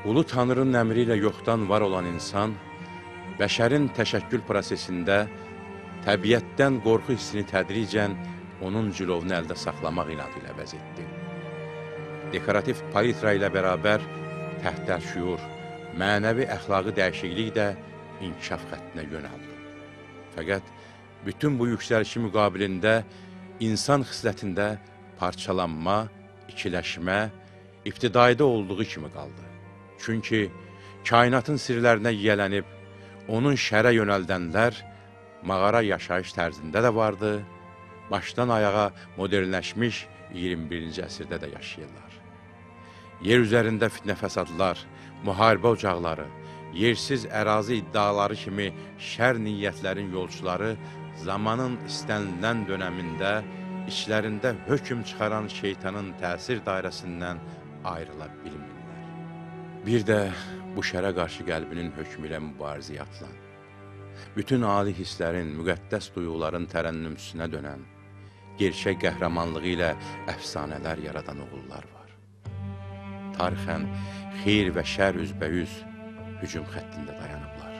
Ulu Tanrının əmri ilə yoxdan var olan insan, bəşərin təşəkkül prosesində təbiətdən qorxu hissini tədricən onun cülovunu əldə saxlamaq inadı ilə əvəz etdi. Dekorativ palitra ilə bərabər təhtərşüur, mənəvi əxlaqi dəyişiklik də inkişaf xəttinə yönəldi. Fəqət bütün bu yüksəlişi müqabilində insan xislətində parçalanma, ikiləşmə, ibtidaidə olduğu kimi qaldı. Çünki kainatın sirlərinə yiyələnib, onun şərə yönəldənlər mağara yaşayış tərzində də vardı, başdan ayağa modernləşmiş 21-ci əsrdə də yaşayırlar. Yer üzərində fitnə fəsadlar, müharibə ocaqları, yersiz ərazi iddiaları kimi şər niyyətlərin yolçuları zamanın istənilən dönəmində içlərində hökm çıxaran şeytanın təsir dairəsindən ayrıla bilmirlər. Bir də bu şərə qarşı qəlbinin hökmü ilə mübarizəyə atılan, bütün ali hisslərin, müqəddəs duyğuların tərənnümsüzünə dönən, gerçək qəhrəmanlığı ilə əfsanələr yaradan oğullar var. Tarixən xeyr və şər üzbəyüz hücum xəttində dayanıblar.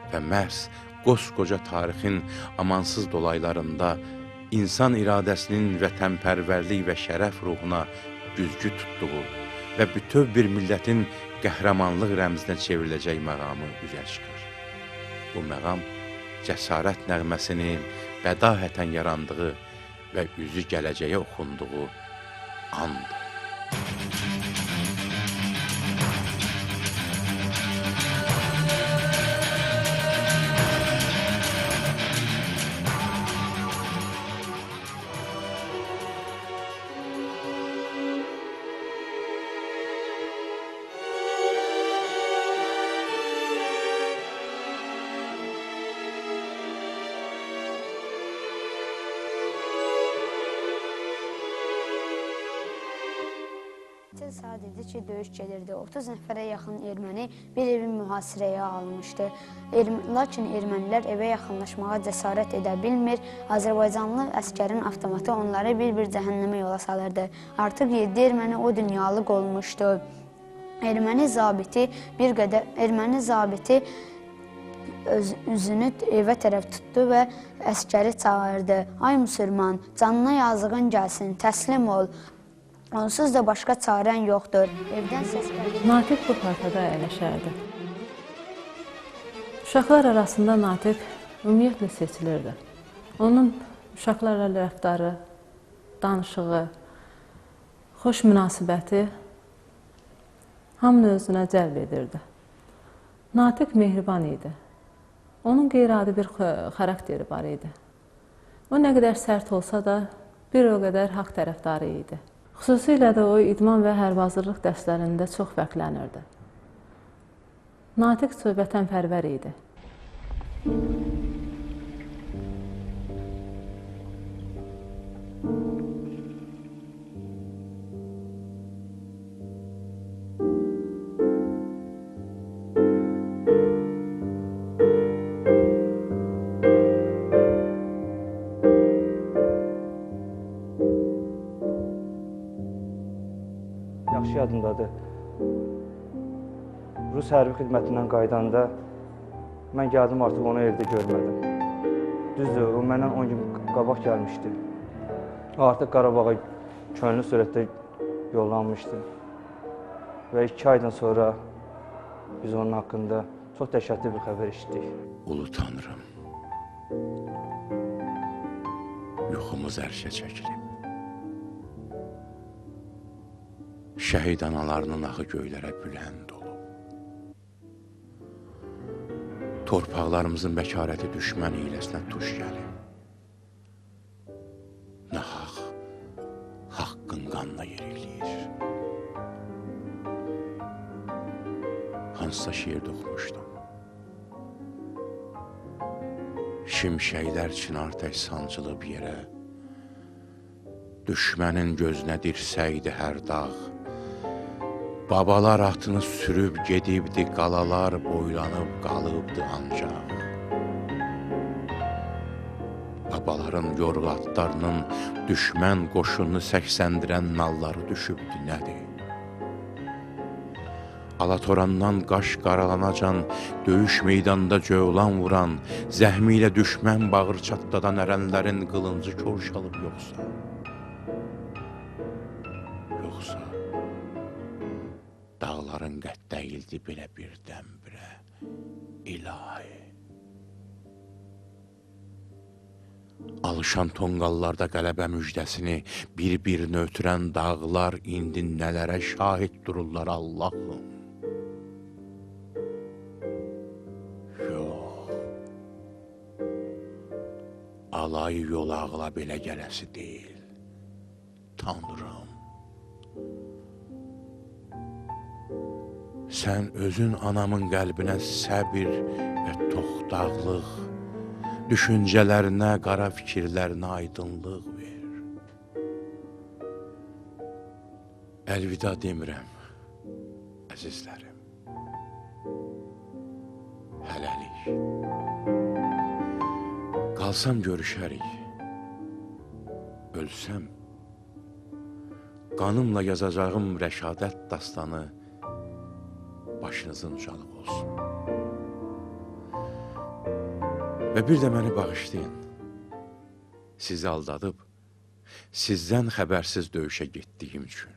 Və məhz qoskoca tarixin amansız dolaylarında insan iradəsinin vətənpərvərlik və şərəf ruhuna güzgü tutduğu və bütöv bir millətin qəhrəmanlıq rəmzinə çevriləcək məqamı üzə çıxır. Bu məqam cəsarət nəğməsinin bədahətən yarandığı və üzü gələcəyə oxunduğu andır. Saat idi ki, döyüş gedirdi. 30 nəfərə yaxın erməni bir evi mühasirəyə almışdı. Lakin ermənilər evə yaxınlaşmağa cəsarət edə bilmir. Azərbaycanlı əskərin avtomatı onları bir-bir cəhənnəmə yola salırdı. Artıq 7 erməni o dünyalıq olmuşdu. Erməni zabiti üzünü evə tərəf tutdu və əskəri çağırdı. Ay müsəlman, canına yazığın gəlsin, təslim ol. Onsuz da başqa çarən yoxdur. Evdən səs gəldi. Natiq bu partada əyləşərdi. Uşaqlar arasında Natiq ümumiyyətlə seçilirdi. Onun uşaqlarla rəftarı, danışığı, xoş münasibəti hamını özünə cəlb edirdi. Natiq mehriban idi. Onun qeyri-adi bir xarakteri var idi. O nə qədər sərt olsa da bir o qədər haqq tərəfdarı idi. Xüsusilə də o idman və hərbazırlıq dərslərində çox fərqlənirdi. Natiq vətənpərvər idi. Yaxşı yadımdadır. Rus hərbi xidmətindən qaydanda mən gəldim, artıq onu evdə görmədim. Düzdür, o məndən 10 gün qabaq gəlmişdi. Artıq Qarabağa könüllü sürətdə yollanmışdı. Və 2 aydan sonra biz onun haqqında çox dəhşətli bir xəbər eşitdik. Ulu Tanrım, yuxumuz ərşə çəkilib. Şəhid analarının ağı göylərə bülənd olub. Torpaqlarımızın bəkarəti düşmən hiləsinə tuş gəlib. Nahaq, haqqın qanına yerikləyir. Hansısa şiirdə oxumuşdum. Şimşəklər çınar tək sancılıb yerə, düşmənin gözünə dirsəydi hər dağ. Babalar atını sürüb gedibdi, qalalar boylanıb qalıbdı ancaq. Babaların yorğu atlarının düşmən qoşununu səksəndirən nalları düşübdü nədir? Alatorandan qaş qaralanacan, döyüş meydanında cövlan vuran, zəhmi ilə düşmən bağır çatdadan ərənlərin qılıncı kor çalıb yoxsa? Yoxsa dağların qət dəyildi belə birdən-birə, ilahi. Alışan tonqallarda qələbə müjdəsini bir-birini ötürən dağlar indi nələrə şahid dururlar Allahım. Yox, alayı yol ağla belə gələsi deyil, Tanrım. Sən özün anamın qəlbinə səbir və toxtaqlıq, düşüncələrinə, qara fikirlərinə aydınlıq ver. Əlvida demirəm, əzizlərim. Hələlik. Qalsam görüşərik. Ölsəm, qanımla yazacağım rəşadət dastanı başınızın ucalıq olsun. Və bir də məni bağışlayın. Sizi aldadıb, sizdən xəbərsiz döyüşə getdiyim üçün.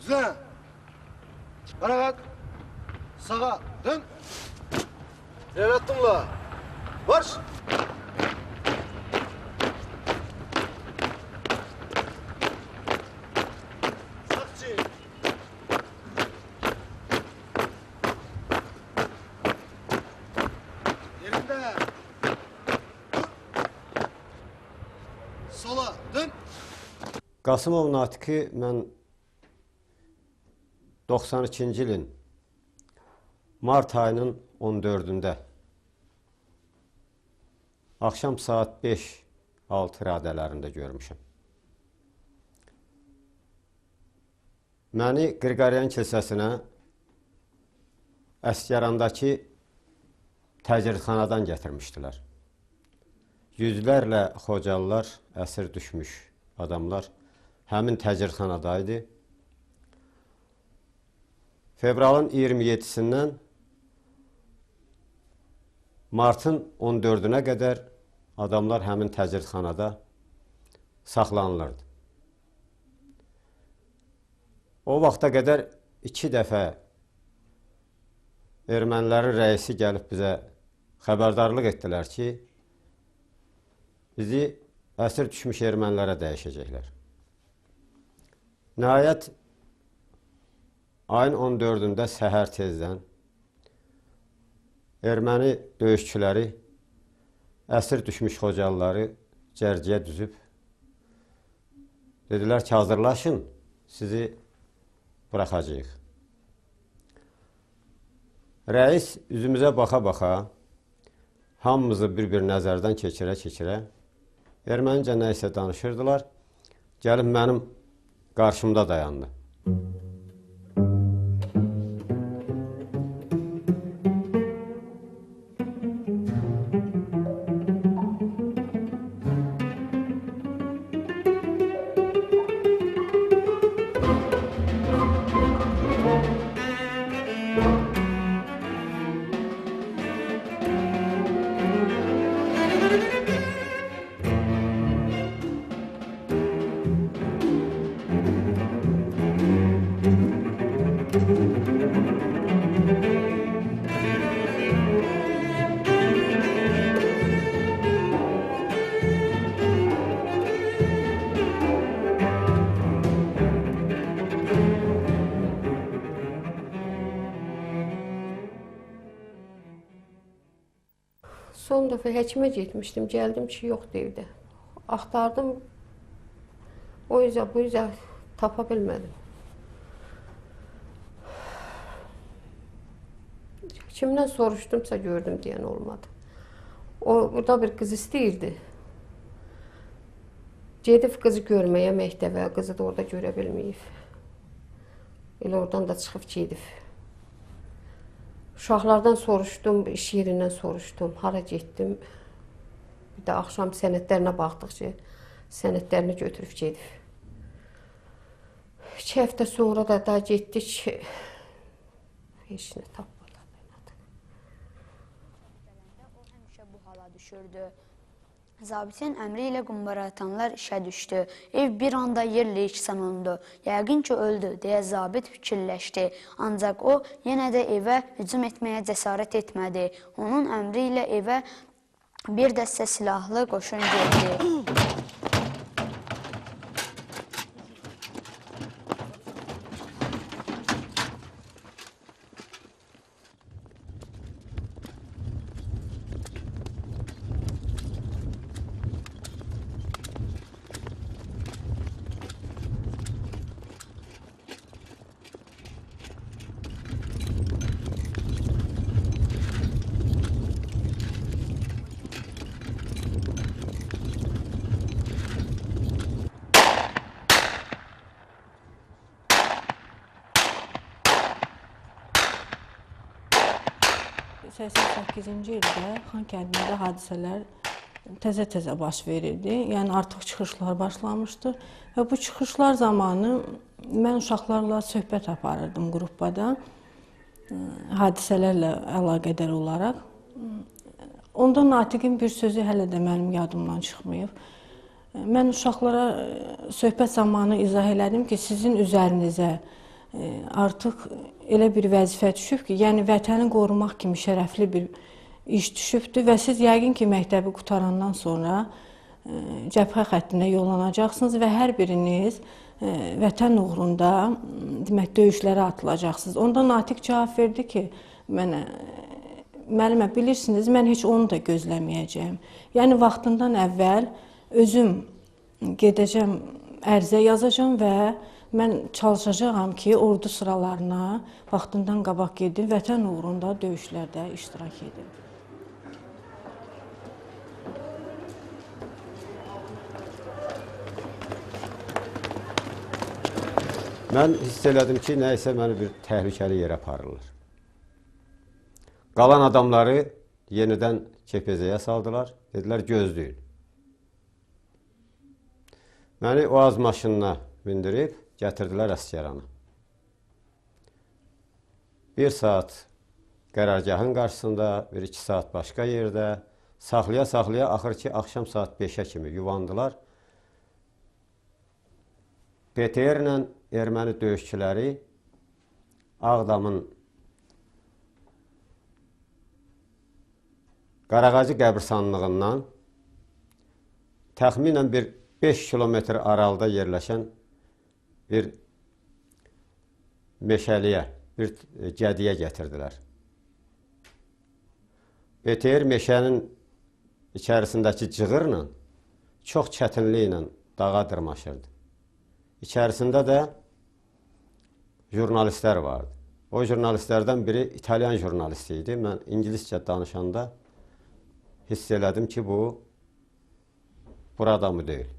Güzel. Bana bak. Sağa dön. Evet Dumla. Marş. Sakçı. Yerinde. Dur. Sola dön. Qasımov Natiqi mən 92-ci ilin mart ayının 14-də axşam saat 5-6 radələrində görmüşəm. Məni Qırqaryan kilsəsinə Əsgərandakı təcridxanadan gətirmişdilər. Yüzlərlə xocalılar, əsir düşmüş adamlar həmin təcridxanadaydı. Fevralın 27-sindən martın 14-nə qədər adamlar həmin təcridxanada saxlanılırdı. O vaxta qədər 2 dəfə ermənilərin rəisi gəlib bizə xəbərdarlıq etdilər ki, bizi əsir düşmüş ermənilərə dəyişəcəklər. Nəhayət, ayın 14-də səhər tezdən erməni döyüşçüləri əsir düşmüş xocalıları cərciyə düzüb dedilər ki, hazırlaşın, sizi buraxacağıq. Rəis üzümüzə baxa-baxa hamımızı bir-bir nəzərdən keçirə-keçirə ermənicə nə isə danışırdılar. Gəlib mənim qarşımda dayandı. Son dəfə həkimə getmişdim, gəldim ki, yoxdur evdə. Axtardım, O yüzden bu yüzden tapa bilmədim. Kimdən soruşdumsa gördüm deyən olmadı. O burada bir qız istəyirdi. Gedib qızı görməyə məktəbə, qızı da orada görə bilməyib. Elə oradan da çıxıb gedib. Uşaqlardan soruşdum, iş yerindən soruşdum, hara getdim. Bir də axşam sənədlərinə baxdıqca sənədlərini götürüb gedib. 2 həftə sonra da daha getdik, heç nə tapmadı. O həmişə bu hala düşürdü. Zabitin əmri ilə qumbaratanlar işə düşdü. Ev bir anda yerlə yeksan oldu. Yəqin ki, öldü, deyə zabit fikirləşdi. Ancaq o, yenə də evə hücum etməyə cəsarət etmədi. Onun əmri ilə evə bir dəstə silahlı qoşun girdi. ...88-ci ildə Xankəndində hadisələr təzə-təzə baş verirdi. Yəni artıq çıxışlar başlamışdı və bu çıxışlar zamanı mən uşaqlarla söhbət aparırdım qruppada, hadisələrlə əlaqədar olaraq. Onda Natiqin bir sözü hələ də mənim yadımdan çıxmayıb. Mən uşaqlara söhbət zamanı izah elədim ki, sizin üzərinizə artıq elə bir vəzifə düşüb ki, yəni vətəni qorumaq kimi şərəfli bir iş düşübdür və siz yəqin ki, məktəbi qutarandan sonra cəbhə xəttinə yollanacaqsınız və hər biriniz vətən uğrunda demək, döyüşlərə atılacaqsınız. Onda Natiq cavab verdi ki, mənə, müəllimə, bilirsiniz, mən heç onu da gözləməyəcəyim. Yəni, vaxtından əvvəl özüm gedəcəm, ərizə yazacağım və mən çalışacağam ki, ordu sıralarına vaxtından qabaq gedim, vətən uğrunda döyüşlərdə iştirak edim. Mən hiss elədim ki, nəysə məni bir təhlükəli yerə aparırlar. Qalan adamları yenidən KPZ-yə saldılar, dedilər gözləyin. Məni OAZ maşınına bindirib, gətirdilər Əsgərana. 1 saat qərargahın qarşısında, 1-2 saat başqa yerdə, saxlaya-saxlaya axır ki, axşam saat 5-ə kimi yuvandılar. PTR ilə erməni döyüşçüləri Ağdamın Qarağacı qəbirstanlığından təxminən bir 5 kilometr aralıda yerləşən bir meşəliyə, bir gədiyə gətirdilər. PTR meşənin içərisindəki cığırla çox çətinliklə dağa dırmaşırdı. İçərisində də jurnalistlər vardı. O jurnalistlərdən biri İtalyan jurnalisti idi. Mən ingiliscə danışanda hiss elədim ki, bu burada mı deyil.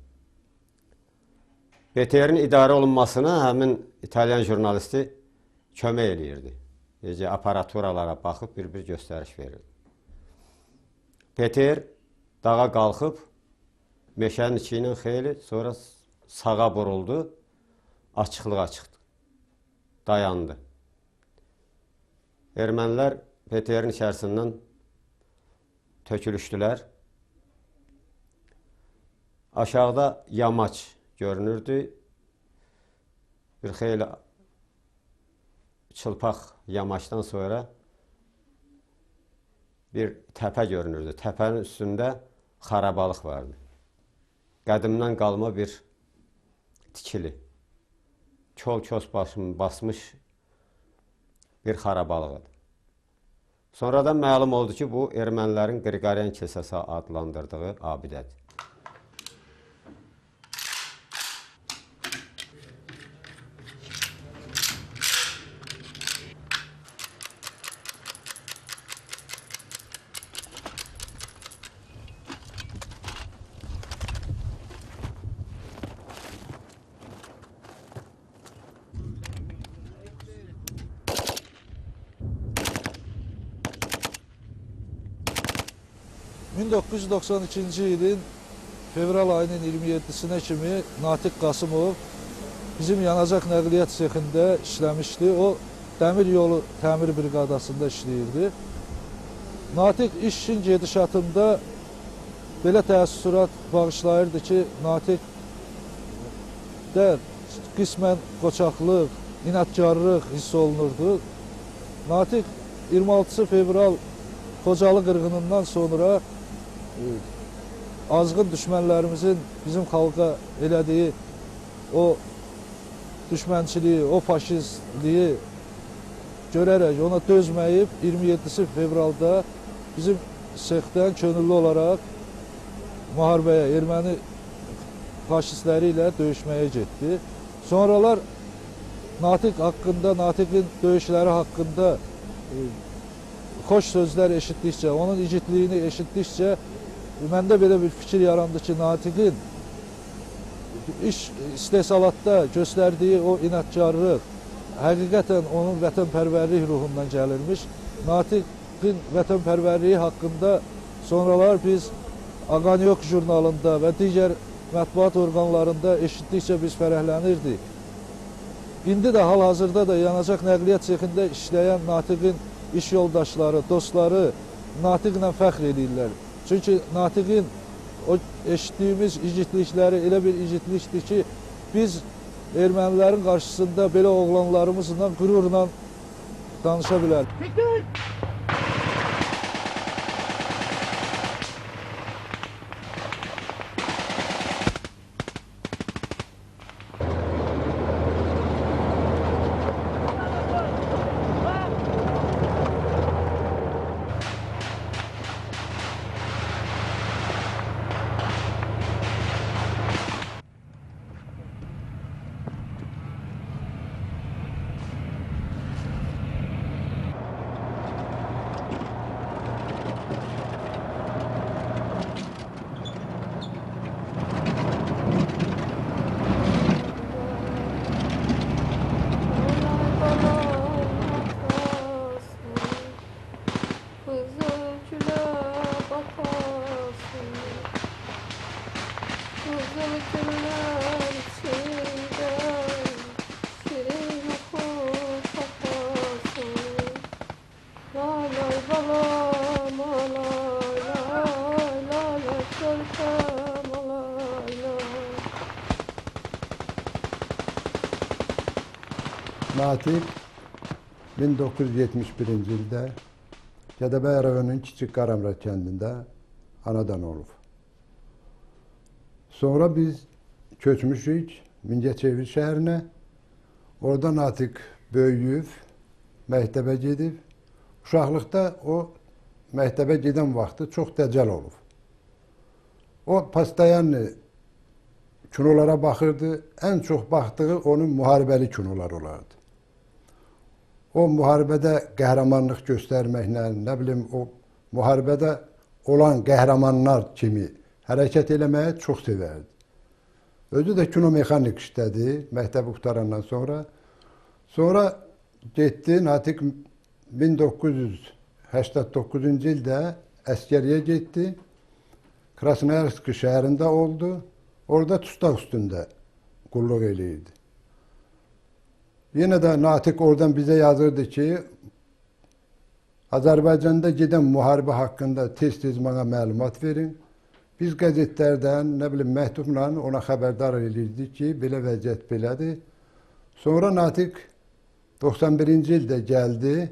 PTR-in idarə olunmasına həmin İtalyan jurnalisti kömək eləyirdi. Necə aparaturalara baxıb bir-bir göstəriş verirdi. PTR dağa qalxıb, meşənin içi ilə xeyli, sonra sağa buruldu, açıqlığa çıxdı, dayandı. Ermənilər PTR-in içərisindən tökülüşdülər. Aşağıda yamaç görünürdü. Bir xeyli çılpaq yamaçdan sonra bir təpə görünürdü. Təpənin üstündə xarabalıq vardı. Qədimdən qalma bir tikili, kol-kos basmış bir xarabalıqdır. Sonradan məlum oldu ki, bu ermənilərin Qriqoryan kilsəsi adlandırdığı abidədir. 1992-ci ilin fevral ayının 27-sinə kimi Natiq Qasımov bizim yanacaq nəqliyyat sexində işləmişdi. O, dəmir yolu təmir briqadasında işləyirdi. Natiq işin gedişatında belə təəssürat bağışlayırdı ki, Natiqdə qismən qoçaqlıq, inatkarlıq hiss olunurdu. Natiq 26 fevral Xocalı qırğınından sonra azğın düşmənlərimizin bizim xalqa elədiyi o düşmənçiliyi, o faşistliyi görərək ona dözməyib 27 fevralda bizim sexdən könüllü olaraq müharibəyə, erməni faşistləri ilə döyüşməyə getdi. Sonralar Natiq haqqında, Natiqin döyüşləri haqqında xoş sözlər eşitdikcə, onun igidliyini eşitdikcə məndə belə bir fikir yarandı ki, Natiqin iş istehsalatda göstərdiyi o inatkarlıq həqiqətən onun vətənpərvərlik ruhundan gəlirmiş. Natiqin vətənpərvərliyi haqqında sonralar biz Aqanyok jurnalında və digər mətbuat orqanlarında eşitdikcə biz fərəhlənirdik. İndi də hal-hazırda da yanacaq nəqliyyat sexində işləyən Natiqin iş yoldaşları, dostları Natiqlə fəxr edirlər. Çünki Natiqin o eşitdiyimiz igidlikləri elə bir igidlikdir ki, biz ermənilərin qarşısında belə oğlanlarımızla qürurla danışa bilərik. Natiq 1971-ci ildə Gədəbəy rayonunun Kiçik Qaramrad kəndində anadan olub. Sonra biz köçmüşük Mingəçevir şəhərinə. Orada Natiq böyüyüb, məktəbə gedib. Uşaqlıqda o məktəbə gedən vaxtı çox dəcəl olub. O pastayanlı kinolara baxırdı. Ən çox baxdığı onun müharibəli kinolar olardı. O müharibədə qəhrəmanlıq göstərməklə, nə bilim, o müharibədə olan qəhrəmanlar kimi hərəkət eləməyi çox sevərdi. Özü də kinomexanik işlədi məktəbi qutarandan sonra. Sonra getdi, Natiq 1989-cu ildə əskəriyə getdi. Krasnoyarsk şəhərində oldu. Orada tustaq üstündə qulluq eləyirdi. Yenə də Natiq oradan bizə yazırdı ki, Azərbaycanda gedən müharibə haqqında tez-tez mənə məlumat verin. Biz qəzetlərdən, nə bilim, məktubla ona xəbərdar edirdik ki, belə vəziyyət belədir. Sonra Natiq 91-ci ildə gəldi.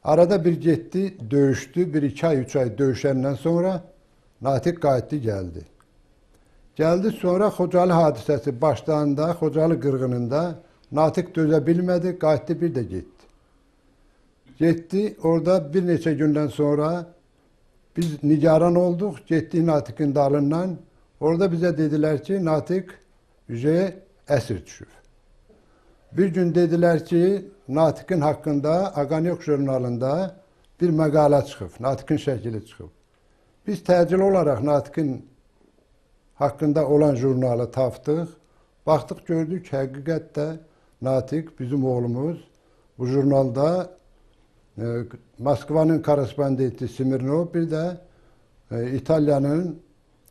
Arada bir getdi, döyüşdü. 1-2 ay, 3 ay döyüşəndən sonra Natiq qayıtdı, gəldi. Gəldi, sonra Xocalı hadisəsi başlananda, Xocalı qırğınında Natiq dözə bilmədi, qayıtdı, bir də getdi. Getdi, orada bir neçə gündən sonra biz nigaran olduq, getdik Natiqin dalından. Orada bizə dedilər ki, Natiq əsir düşüb. Bir gün dedilər ki, Natiqin haqqında Aqanyok jurnalında bir məqalə çıxıb, Natiqin şəkili çıxıb. Biz təcil olaraq Natiqin haqqında olan jurnalı tapdıq. Baxdıq, gördük, həqiqətdə Natiq, bizim oğlumuz, bu jurnalda Moskvanın korrespondenti Smirnov, bir də İtalyanın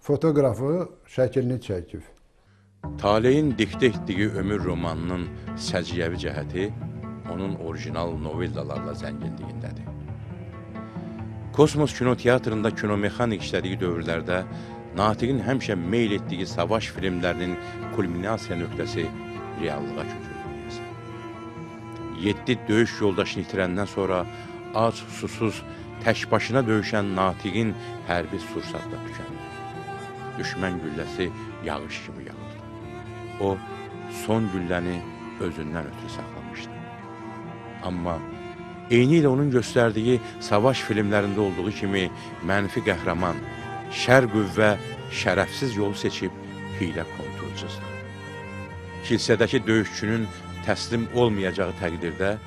fotoqrafı şəklini çəkib. Taleyin diktə etdiyi ömür romanının səciyyəvi cəhəti onun orijinal novellalarla zənginliyindədir. Kosmos kinoteatrında kinomexanik işlədiyi dövrlərdə Natiqin həmişə meyl etdiyi savaş filmlərinin kulminasiya nöqtəsi reallığa köçürülməyəsi. 7 döyüş yoldaşını itirəndən sonra ac, susuz, tək başına döyüşən Natiqin hərbi sursatla tükəndi. Düşmən gülləsi yağış kimi yağırdı. O, son gülləni özündən ötürü saxlamışdı. Amma eyni ilə onun göstərdiyi savaş filmlərində olduğu kimi mənfi qəhrəman, şər qüvvə şərəfsiz yolu seçib hiylə kontur cızdı. Kilsədəki döyüşçünün təslim olmayacağı təqdirdə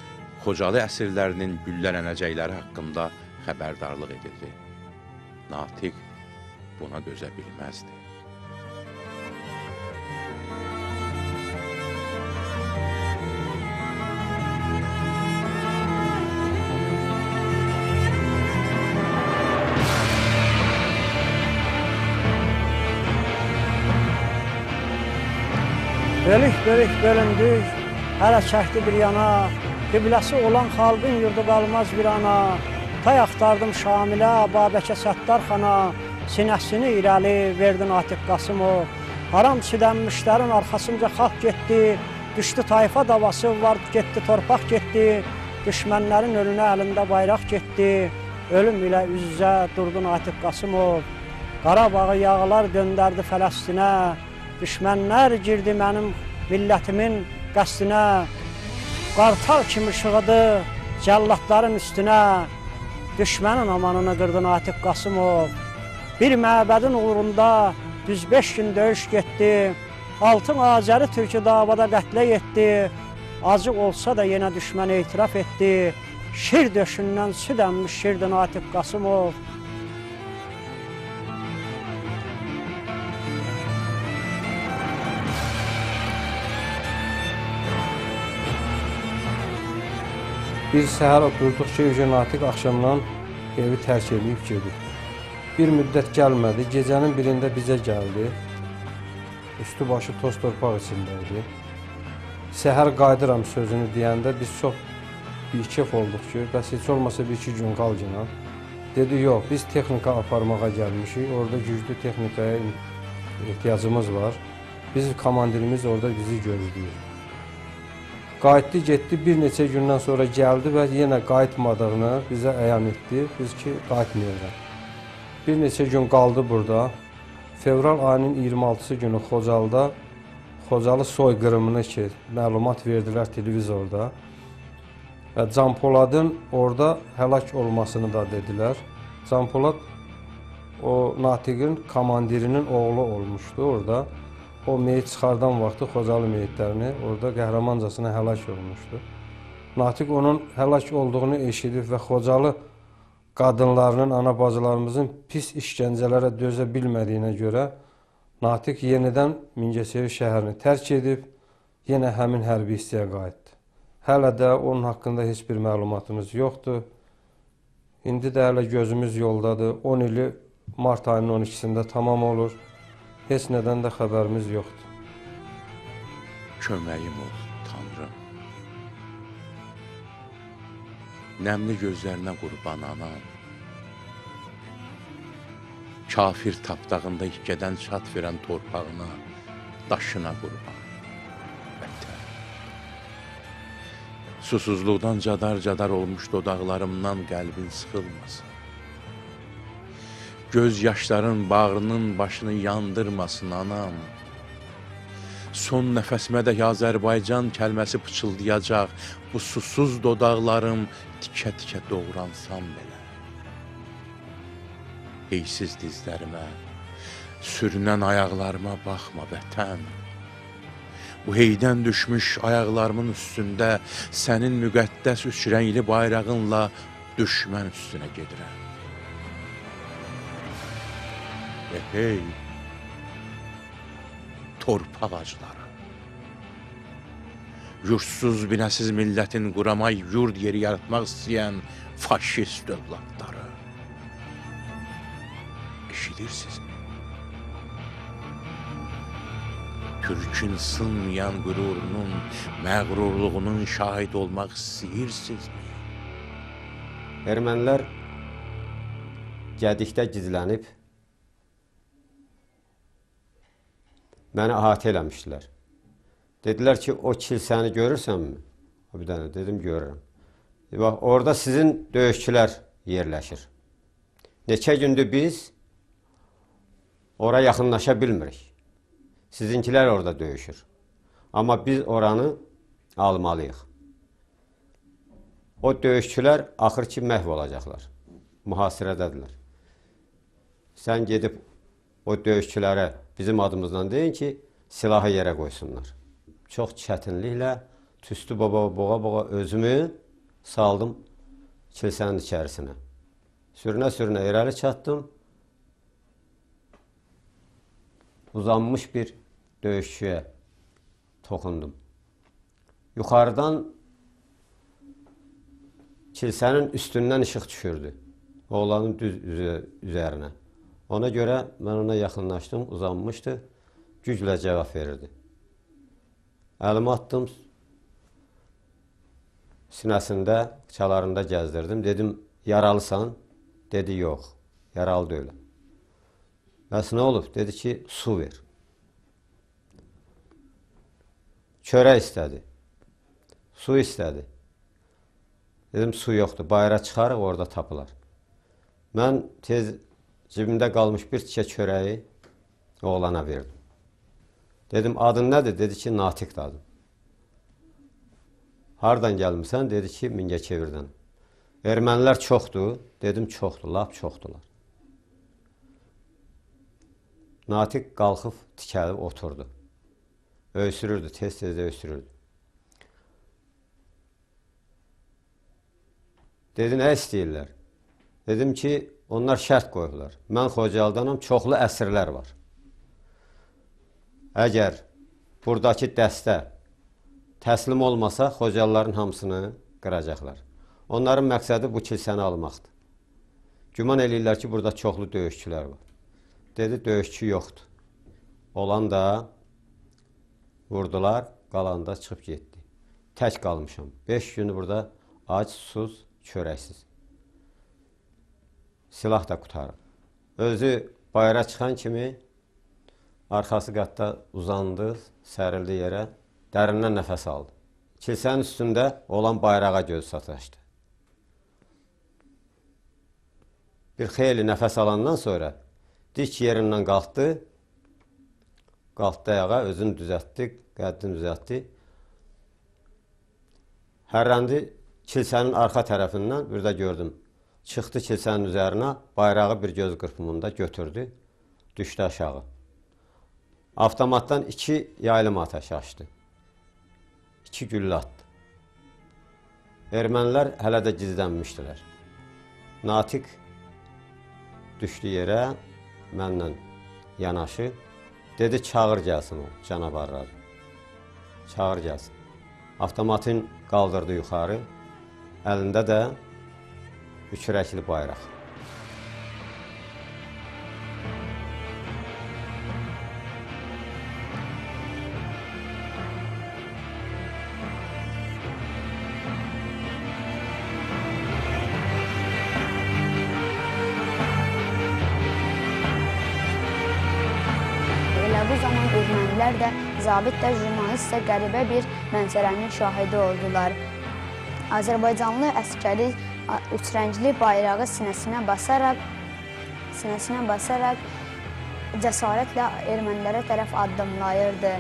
Xocalı əsirlərinin güllələnəcəkləri haqqında xəbərdarlıq edildi. Natiq buna dözə bilməzdi. Bölük-bölük bölündük, hələ çəkdi bir yana, qibləsi olan xalqın yurdu qalmaz bir ana. Tay axtardım Şamilə, Babəkə Səttarxana, sinəsini irəli verdi Natiq Qasımov. Haram südənmişlərin arxasınca xalq getdi, düşdü tayfa davası var, getdi torpaq getdi. Düşmənlərin önünə əlində bayraq getdi, ölüm ilə üz-üzə durdu Natiq Qasımov. Qarabağı yağlar döndərdi Fələstinə, düşmənlər girdi mənim millətimin qəsdinə. Qartal kimi şığıdı cəllatların üstünə, düşmənin amanını qırdı Natiq Qasımov. Bir məbədin uğrunda düz 5 gün döyüş getdi, altın Azəri türkü davada qətlə yetdi. Acı olsa da yenə düşmən etiraf etdi, şir döşündən süd əmmiş şirdi Natiq Qasımov. Bir səhər oturduq ki, Natiq axşamdan evi tərk edib gedir. Bir müddət gəlmədi, gecənin birində bizə gəldi. Üstü başı toz torpaq içindəydi. Səhər qayıdıram sözünü deyəndə biz çox bikef olduq ki, bəs heç olmasa 1-2 gün qal gələn. Dedi, yox, biz texnika aparmağa gəlmişik, orada güclü texnikaya ehtiyacımız var. Biz komandirimiz orada bizi gözləyir. Qayıtdı, getdi, bir neçə gündən sonra gəldi və yenə qayıtmadığını bizə əyan etdi. Biz ki, qayıtmayacaq. Bir neçə gün qaldı burada. Fevral ayının 26-sı günü Xocalıda, Xocalı soyqırımını ki, məlumat verdilər televizorda. Və Can Poladın orada həlak olmasını da dedilər. Can Polad o Natiqin komandirinin oğlu olmuşdu orada. O meyit çıxardan vaxtı Xocalı meyitlərini orada qəhrəmancasına həlak olmuşdu. Natiq onun həlak olduğunu eşidib və Xocalı qadınlarının, ana bacılarımızın pis işgəncələrə dözə bilmədiyinə görə Natiq yenidən Mingəçevir şəhərini tərk edib, yenə həmin hərbi hissəyə qayıtdı. Hələ də onun haqqında heç bir məlumatımız yoxdur. İndi də hələ gözümüz yoldadır. 10 ili mart ayının 12-sində tamam olur. Heç nədən də xəbərimiz yoxdur. Köməyim ol, Tanrım. Nəmli gözlərinə qurban anam. Kafir tapdağında ikkədən çat verən torpağına, daşına qurban. Vətən. Susuzluqdan cadar-cadar olmuş dodaqlarımdan qəlbin sıxılmasın. Göz yaşların bağrının başını yandırmasın anam. Son nəfəsimə də Azərbaycan kəlməsi pıçıldayacaq. Bu susuz dodaqlarım tikə-tikə doğransam belə. Heysiz dizlərimə, sürünən ayaqlarıma baxma vətən. Bu heydən düşmüş ayaqlarımın üstündə sənin müqəddəs üç rəngli bayrağınla düşmən üstünə gedirəm. Hey, torpaq acları, yurtsuz, binəsiz millətin quramay yurd yeri yaratmaq istəyən faşist övladları. eşidirsinizmi? Türkün sınmayan qürurunun, məğrurluğunun şahid olmaq istəyirsinizmi? Ermənilər Gədikdə gizlənib məni əhatə eləmişdilər. Dedilər ki, o kilsəni görürsənmi? Bir dənə dedim, görürəm. Bax, orada sizin döyüşçülər yerləşir. Neçə gündür biz ora yaxınlaşa bilmirik. Sizinkilər orada döyüşür. Amma biz oranı almalıyıq. O döyüşçülər axır ki, məhv olacaqlar. Mühasirədədirlər. Sən gedib o döyüşçülərə bizim adımızdan deyin ki, silahı yerə qoysunlar. Çox çətinliklə tüstü boğa özümü saldım kilsənin içərisinə. Sürünə irəli çatdım. Uzanmış bir döyüşçüyə toxundum. Yuxarıdan kilsənin üstündən işıq düşürdü. Oğlanın düz üzərinə. Ona görə mən ona yaxınlaşdım, uzanmışdı, güclə cavab verirdi. Əlimi atdım, sinəsində, çalarında gəzdirdim. Dedim, yaralısan? Dedi, yox, yaralı deyiləm. Bəs nə olub? Dedi ki, su ver. Çörək istədi. Su istədi. Dedim, su yoxdur, bayıra çıxarıq, orada tapılar. Mən tez cibimdə qalmış bir tikə çörəyi oğlana verdim. Dedim, adın nədir? Dedi ki, Natiqdir adım. Hardan gəlmirsən? Dedi ki, Mingəçevirdən. Ermənilər çoxdur. Dedim, çoxdur, lap çoxdular. Natiq qalxıb, tikəlib, oturdu. Öysürürdü, tez-tez öysürürdü. Dedi, nə istəyirlər? Dedim ki, onlar şərt qoyurlar. Mən Xocalıdanam, çoxlu əsirlər var. Əgər buradakı dəstə təslim olmasa, Xocalıların hamısını qıracaqlar. Onların məqsədi bu kilsəni almaqdır. Güman eləyirlər ki, burada çoxlu döyüşçülər var. Dedi, döyüşçü yoxdur. Olan da vurdular, qalan da çıxıb getdi. Tək qalmışam. 5 günü burada ac, susuz, çörəksiz. Silah da qutarıb. Özü bayıra çıxan kimi arxası qatda uzandı, sərildi yerə, dərindən nəfəs aldı. Kilsənin üstündə olan bayrağa göz sataşdı. Bir xeyli nəfəs alandan sonra dik yerindən qalxdı, qalxdı ayağa, özünü düzəltdi, qəddini düzəltdi. Hərrəndi kilsənin arxa tərəfindən bir də gördüm. Çıxdı kilsənin üzərinə, bayrağı bir göz qırpımında götürdü, düşdü aşağı. Avtomatdan 2 yaylım atəşi açdı. 2 güllə atdı. Ermənilər hələ də gizlənmişdilər. Natiq düşdü yerə, mənlə yanaşı. Dedi, çağır gəlsin o canavarları. Çağır gəlsin. Avtomatın qaldırdı yuxarı, əlində də üçrəkli bayraq. Bu zaman ermənilər də, zabit də, jurnalist də qəribə bir mənzərənin şahidi oldular. Azərbaycanlı əskəri üçrəngli bayrağı sinəsinə basaraq cəsarətlə ermənilərə tərəf addımlayırdı.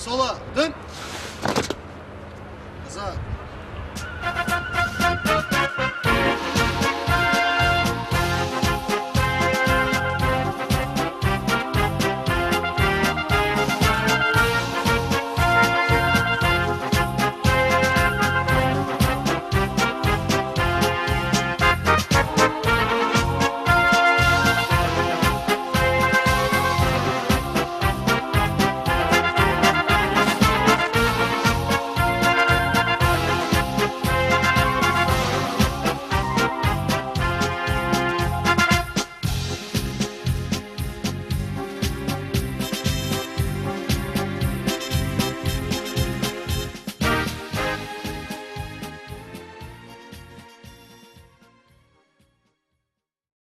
Sola dön. Kıza.